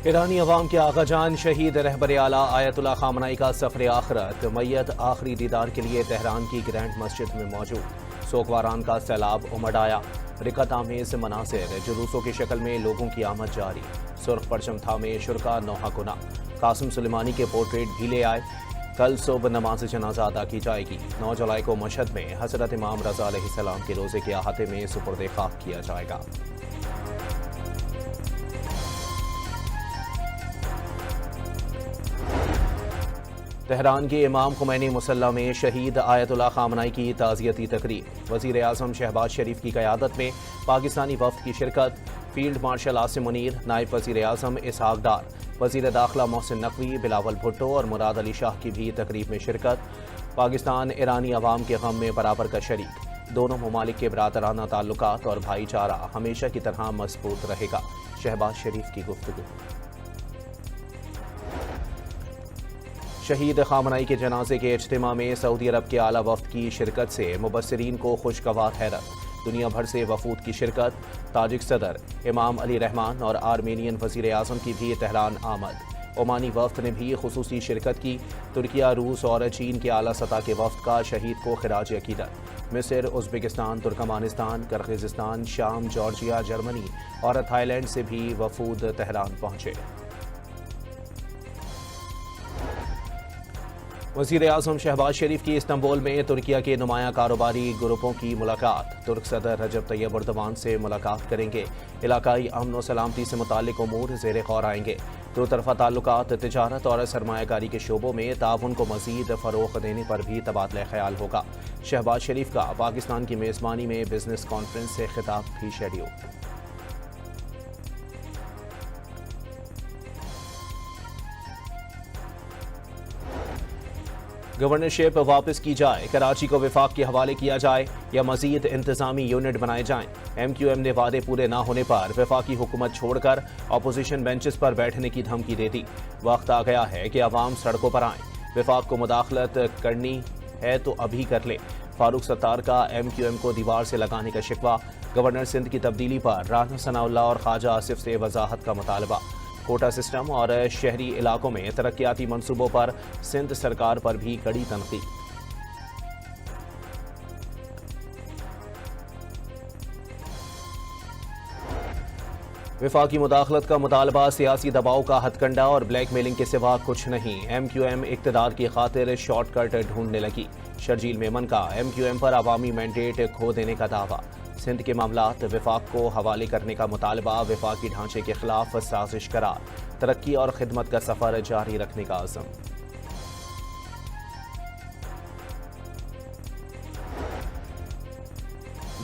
ایرانی عوام کے آغا جان شہید رہبر اعلیٰ آیت اللہ خامنائی کا سفر آخرت، میت آخری دیدار کے لیے تہران کی گرینڈ مسجد میں موجود۔ سوگواران کا سیلاب امڑ آیا، رکت آمیز مناظر، جلوسوں کی شکل میں لوگوں کی آمد جاری، سرخ پرچم تھامے شرکا نوحہ کنا، قاسم سلیمانی کے پورٹریٹ بھی لے آئے۔ کل صبح نماز جنازہ ادا کی جائے گی۔ 9 جولائی کو مشہد میں حضرت امام رضا علیہ السلام کے روزے کے احاطے میں سپرد خاک کیا جائے گا۔ تہران کے امام خمینی مصلی میں شہید آیت اللہ خامنائی کی تعزیتی تقریب، وزیر اعظم شہباز شریف کی قیادت میں پاکستانی وفد کی شرکت، فیلڈ مارشل عاصم منیر، نائب وزیر اعظم اسحاق ڈار، وزیر داخلہ محسن نقوی، بلاول بھٹو اور مراد علی شاہ کی بھی تقریب میں شرکت۔ پاکستان ایرانی عوام کے غم میں برابر کا شریک، دونوں ممالک کے برادرانہ تعلقات اور بھائی چارہ ہمیشہ کی طرح مضبوط رہے گا، شہباز شریف کی گفتگو۔ شہید خامنائی کے جنازے کے اجتماع میں سعودی عرب کے اعلیٰ وفد کی شرکت سے مبصرین کو خوشگوار حیرت، دنیا بھر سے وفود کی شرکت، تاجک صدر امام علی رحمان اور آرمینین وزیر اعظم کی بھی تہران آمد، عمانی وفد نے بھی خصوصی شرکت کی۔ ترکیہ، روس اور چین کے اعلیٰ سطح کے وفد کا شہید کو خراج عقیدت۔ مصر، ازبکستان، ترکمانستان، کرغزستان، شام، جارجیا، جرمنی اور تھائی لینڈ سے بھی وفود تہران پہنچے۔ وزیر اعظم شہباز شریف کی استنبول میں ترکیہ کے نمایاں کاروباری گروپوں کی ملاقات، ترک صدر رجب طیب اردوان سے ملاقات کریں گے۔ علاقائی امن و سلامتی سے متعلق امور زیر غور آئیں گے۔ دو طرفہ تعلقات، تجارت اور سرمایہ کاری کے شعبوں میں تعاون کو مزید فروغ دینے پر بھی تبادلہ خیال ہوگا۔ شہباز شریف کا پاکستان کی میزبانی میں بزنس کانفرنس سے خطاب بھی شیڈول۔ گورنرشپ واپس کی جائے، کراچی کو وفاق کے حوالے کیا جائے یا مزید انتظامی یونٹ بنائے جائیں۔ ایم کیو ایم نے وعدے پورے نہ ہونے پر وفاقی حکومت چھوڑ کر اپوزیشن بینچز پر بیٹھنے کی دھمکی دے دی۔ وقت آ گیا ہے کہ عوام سڑکوں پر آئیں، وفاق کو مداخلت کرنی ہے تو ابھی کر لیں۔ فاروق ستار کا ایم کیو ایم کو دیوار سے لگانے کا شکوہ، گورنر سندھ کی تبدیلی پر رانا ثناء اللہ اور خواجہ آصف سے وضاحت کا مطالبہ۔ کوٹا سسٹم اور شہری علاقوں میں ترقیاتی منصوبوں پر سندھ سرکار پر بھی کڑی تنقید۔ وفاقی مداخلت کا مطالبہ سیاسی دباؤ کا ہتھ کنڈا اور بلیک میلنگ کے سوا کچھ نہیں۔ ایم کیو ایم اقتدار کی خاطر شارٹ کٹ ڈھونڈنے لگی۔ شرجیل میمن کا ایم کیو ایم پر عوامی مینڈیٹ کھو دینے کا دعویٰ۔ سندھ کے معاملات وفاق کو حوالے کرنے کا مطالبہ، وفاقی ڈھانچے کے خلاف سازش قرار، ترقی اور خدمت کا سفر جاری رکھنے کا عزم۔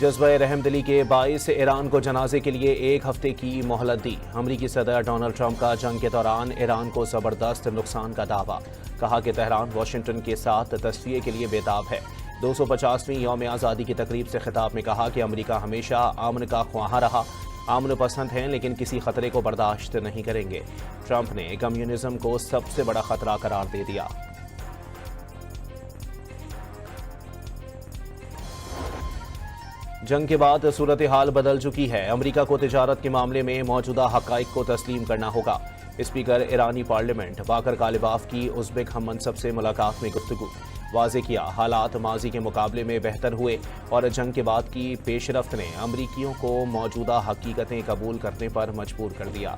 جذبہ رحم دلی کے باعث ایران کو جنازے کے لیے 1 ہفتے کی مہلت دی۔ امریکی صدر ڈونلڈ ٹرمپ کا جنگ کے دوران ایران کو زبردست نقصان کا دعویٰ، کہا کہ تہران واشنگٹن کے ساتھ تصفیے کے لیے بےتاب ہے۔ 250ویں یوم آزادی کی تقریب سے خطاب میں کہا کہ امریکہ ہمیشہ امن کا خواہاں رہا، امن پسند ہیں لیکن کسی خطرے کو برداشت نہیں کریں گے۔ ٹرمپ نے کمیونزم کو سب سے بڑا خطرہ قرار دے دیا۔ جنگ کے بعد صورتحال بدل چکی ہے، امریکہ کو تجارت کے معاملے میں موجودہ حقائق کو تسلیم کرنا ہوگا۔ اسپیکر ایرانی پارلیمنٹ باقر کالباف کی ازبک ہم منصب سے ملاقات میں گفتگو، واضح کیا حالات ماضی کے مقابلے میں بہتر ہوئے اور جنگ کے بعد کی پیش رفت نے امریکیوں کو موجودہ حقیقتیں قبول کرنے پر مجبور کر دیا۔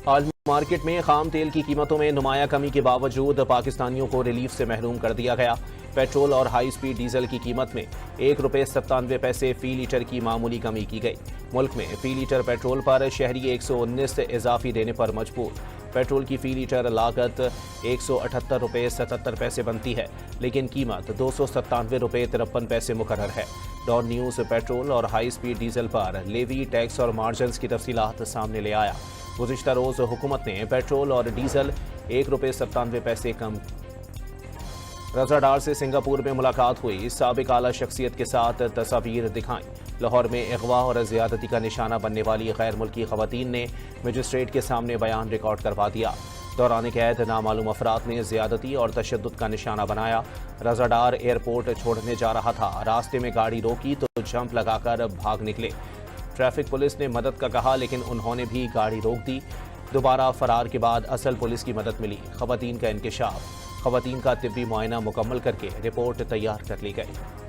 عالمی مارکیٹ میں خام تیل کی قیمتوں میں نمایاں کمی کے باوجود پاکستانیوں کو ریلیف سے محروم کر دیا گیا۔ پیٹرول اور ہائی سپیڈ ڈیزل کی قیمت میں 1.97 فی لیٹر کی معمولی کمی کی گئی۔ ملک میں فی لیٹر پیٹرول پر شہری 119 اضافی دینے پر مجبور۔ پیٹرول کی فی لیٹر لاگت 178.77 بنتی ہے، لیکن قیمت 297.53 مقرر ہے۔ ڈان نیوز پیٹرول اور ہائی سپیڈ ڈیزل پر لیوی، ٹیکس اور مارجنز کی تفصیلات سامنے لے آیا۔ گزشتہ روز حکومت نے پیٹرول اور ڈیزل 1.97 کم۔ رضا ڈار سے سنگاپور میں ملاقات ہوئی، سابق اعلیٰ شخصیت کے ساتھ تصاویر دکھائیں۔ لاہور میں اغوا اور زیادتی کا نشانہ بننے والی غیر ملکی خواتین نے مجسٹریٹ کے سامنے بیان ریکارڈ کروا دیا۔ دوران قید نامعلوم افراد نے زیادتی اور تشدد کا نشانہ بنایا۔ رضاڈار ایئرپورٹ چھوڑنے جا رہا تھا، راستے میں گاڑی روکی تو جمپ لگا کر بھاگ نکلے۔ ٹریفک پولیس نے مدد کا کہا لیکن انہوں نے بھی گاڑی روک دی۔ دوبارہ فرار کے بعد اصل پولیس کی مدد ملی۔ خواتین کا انکشاف، خواتین کا طبی معائنہ مکمل کر کے رپورٹ تیار کر لی گئی۔